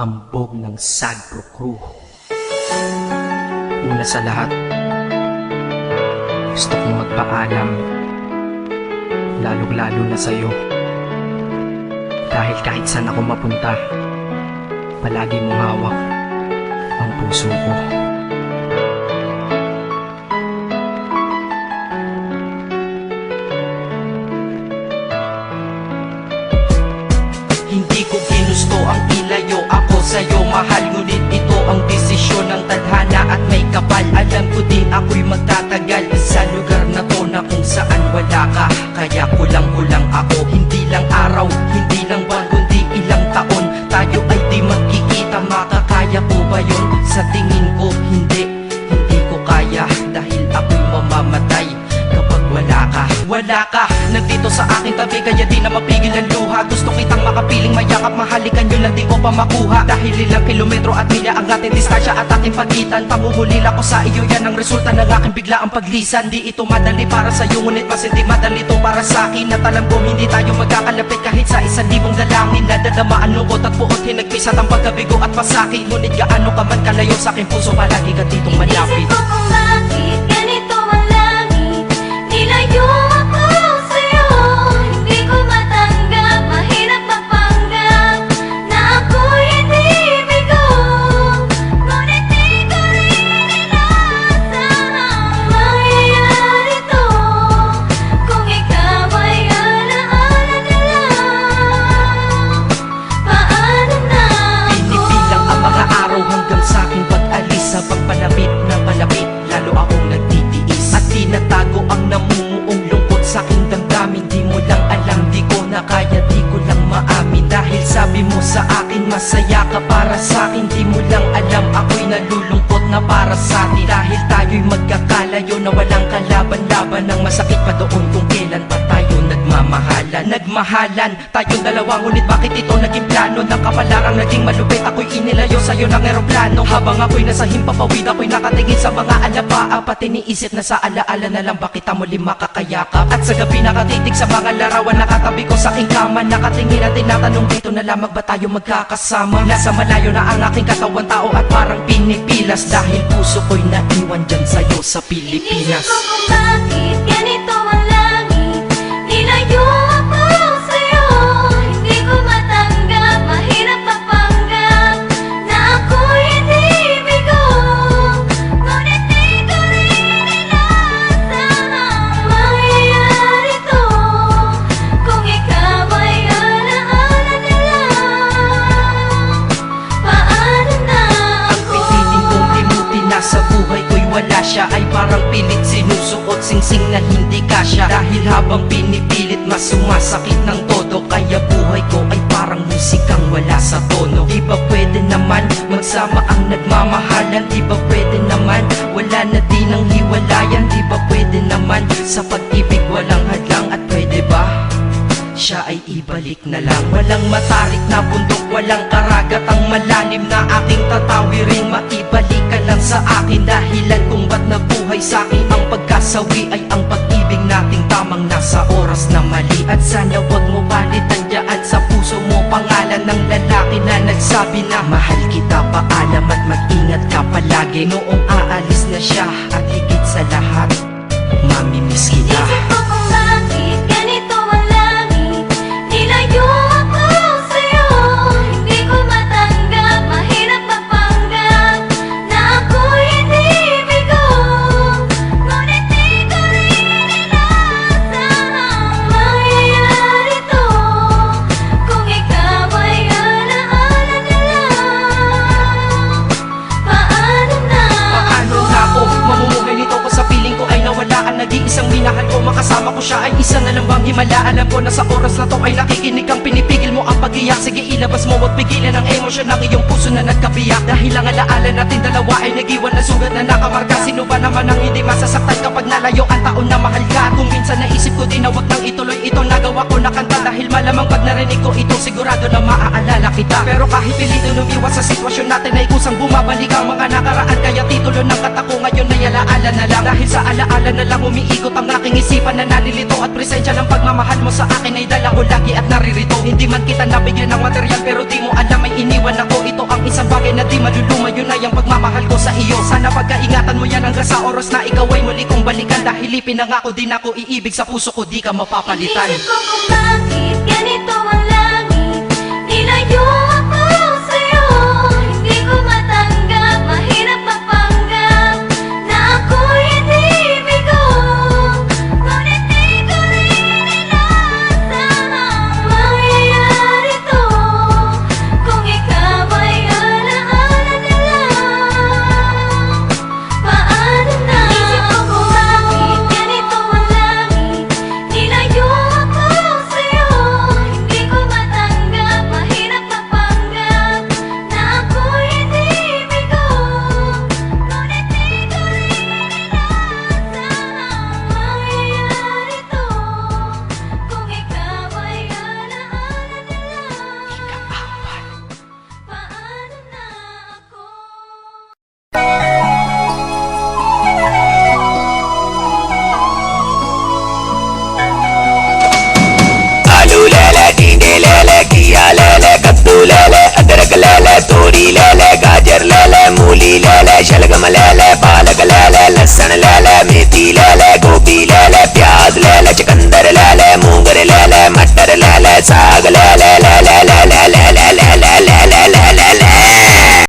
hambog ng Sagpro Crew. Una sa lahat, gusto kong magpaalam, lalong-lalo na sa'yo. Dahil kahit saan ako mapunta, palagi mong hawak ang puso ko. Hindi ko ginusto ang ilayo ako sa'yo, mahal. Ngunit ito ang desisyon ng tadhana at may kapal. Alam ko di ako'y magtatagal sa lugar na to na kung saan wala ka. Kaya kulang-kulang ako, hindi lang araw, hindi lang buwan, kundi ilang taon. Tayo ay di magkikita, makakaya po ba yun? Sa tingin ko hindi ko kaya. Dahil ako'y mamamatay kapag wala ka. Wala ka, nandito sa aking tabi, kaya di na mapigil ang luha. Gusto kitang makapiling, mayakap, mahalikan yun lang di ko pa makuha. Dahil ilang kilometro at milya ang ating distansya at ating pagitan. Pangungulila ko sa iyo, yan ang resulta ng aking biglaang paglisan. Di ito madali para sa'yo, ngunit mas hindi madali ito para sa'kin. At alam ko hindi tayo magkakalapit kahit sa 1,000 dalangin. Nadadamaan lungkot at puot, hinagpisat ang pagkabigo at pasakit. Ngunit gaano ka man kalayo sa aking puso, palagi ka ditong malapit. Inisip ko kung bakit ganito ang langit, nilayo ako sa'yo. Hindi ko matanggap, mahirap magpanggap na ako'y hindi bigo. Ngunit di ko rin inasahang mangyayari to. Kung ikaw ay alaala na lang, paano na ako? Pinipilang ang mga araw hanggang sa aking pag-alis. Sa pagpalapit na palapit, lalo akong nagtitiis. At tinatago ang namumuong lungkot sa aking damdamin. Di mo lang alam, di ko na kaya, di ko lang maamin. Dahil sabi mo sa akin, masaya ka para sa akin. Di mo lang alam, ako'y nalulungkot na para sa atin. Dahil tayo'y magkakalayo na walang kalaban-laban. Ang masakit pa doon kung kailan pa tayo nagmamahalan. Nagmahalan tayong dalawa, ngunit bakit ito naging plano? Ng kapalarang naging malupit, ako'y inilayo sa'yo ng eroplano. Habang ako'y nasa himpapawid, ako'y nakatingin sa mga alapaa. Pati niisip na sa alaala na lang, bakit ang muli makakayakap? At sa gabi nakatitig sa mga larawan, nakatabi ko sa aking kama. Nakatingin at tinatanong, dito na lamang ba tayo magkakasama? Nasa malayo na ang aking katawan, tao at parang pinipilas. Dahil puso ko'y naiwan dyan sa'yo sa Pilipinas. Inisip ko kung bakit ganito ang langit, nilayo ako sa'yo. Hindi ko matanggap, mahirap magpanggap na ako'y hindi bigo. Ngunit di ko rin inasahang mangyayari to. Kung ikaw ay alaala na lang, paano na Ang ako? piniling kong limutin na sa buhay ko'y wala siya, ay parang pilit sinusuot, singsing na hindi kasya. Dahil habang pinipilit, mas sumasakit ng todo. Kaya buhay ko ay parang musikang wala sa tono. Di ba pwede naman magsama ang nagmamahalan? Di ba pwede naman wala na din ang hiwalayan? Di ba pwede naman sa pag-ibig walang hadlang? At pwede ba siya ay ibalik na lang? Walang matarik na bundok, walang karagat ang malalim na aking tatawirin. Maibalik ka lang sa akin, dahilan kung ba't nabuhay sa akin ang pagkasawi ay ang pag-ibig nating tamang nasa oras na mali. At sana wag mo palitan dyan sa puso mo pangalan ng lalaki na nagsabi na mahal kita, paalam at mag-ingat ka palagi. Noong aalis na siya at higit sa lahat, mamimiss kita. Inisip ko kung bakit ganito ang langit, nilayo ako sa'yo. Hindi ko matanggap, mahirap magpanggap na ako'y hindi bigo. Ngunit di ko rin inasahang mangyayari to. Kung ikaw ay alaala na lang, paano na Paano na ako mamumuhay nito ko sa piling ko ay nawalaan? Nag-iisang minahal ko, makasama ko siya ay isa na lang bang himala? Alam ko na sa oras na to ay nakikinig kang pinipigil mo ang pag-iyak. Sige ilabas mo at pigilan ang emosyon ng iyong puso na nagkabiyak. Dahil ang alaala natin dalawa ay nag-iwan na sugat na nakamarka. Sino ba naman ang hindi masasaktan kapag nalayo ang taon na mahal ka? Kung minsan naisip ko din na wag nang ituloy ito, nagawa ko na kanta. Dahil malamang pag narinig ko ito, sigurado na maaalala kita. Pero kahit pilito lumiwas sa sitwasyon natin ay kusang bumabalik ang mga nakaraan. Kaya titulo ng kata ko ngayon ay alaala na lang. Dahil sa alaala na lang umiikot ang aking isipan na nalilito. At presensya ng pagmamahal mo sa akin ay dala ko lagi at naririto. Hindi man kita nabigyan ng material, pero di mo alam ay iniwan ako. Ito ang bagay na di malulumayo na yung pagmamahal ko sa iyo. Sana pagkaingatan mo yan hanggang sa oras na ikaw ay muli kong balikan. Dahil ipinangako din ako iibig sa puso ko, di ka mapapalitan. Isip ko kung bakit ganito ang langit. Nilayo ako sa'yo. Hindi ko matanggap, mahirap mapanggap na ako'y hindi bigo. Ngunit di ko rin inasahang mangyayari to. Kung ikaw ay alaala na lang, paano na? Isip ko kung bakit ganito ang langit. Nilayo ako sa'yo. Hindi ko matanggap, mahirap mapanggap na ako'y hindi bigo. Ngunit di ko rin inasahang mangyayari to. Kung ikaw ay alaala na lang, paano na ako? आलू ले ले, टींडे ले ले, घिया ले ले, कद्दू ले ले, अदरक ले ले, तोरी ले ले, गाजर ले ले, मूली ले ले, शलगम ले ले, पालक ले ले,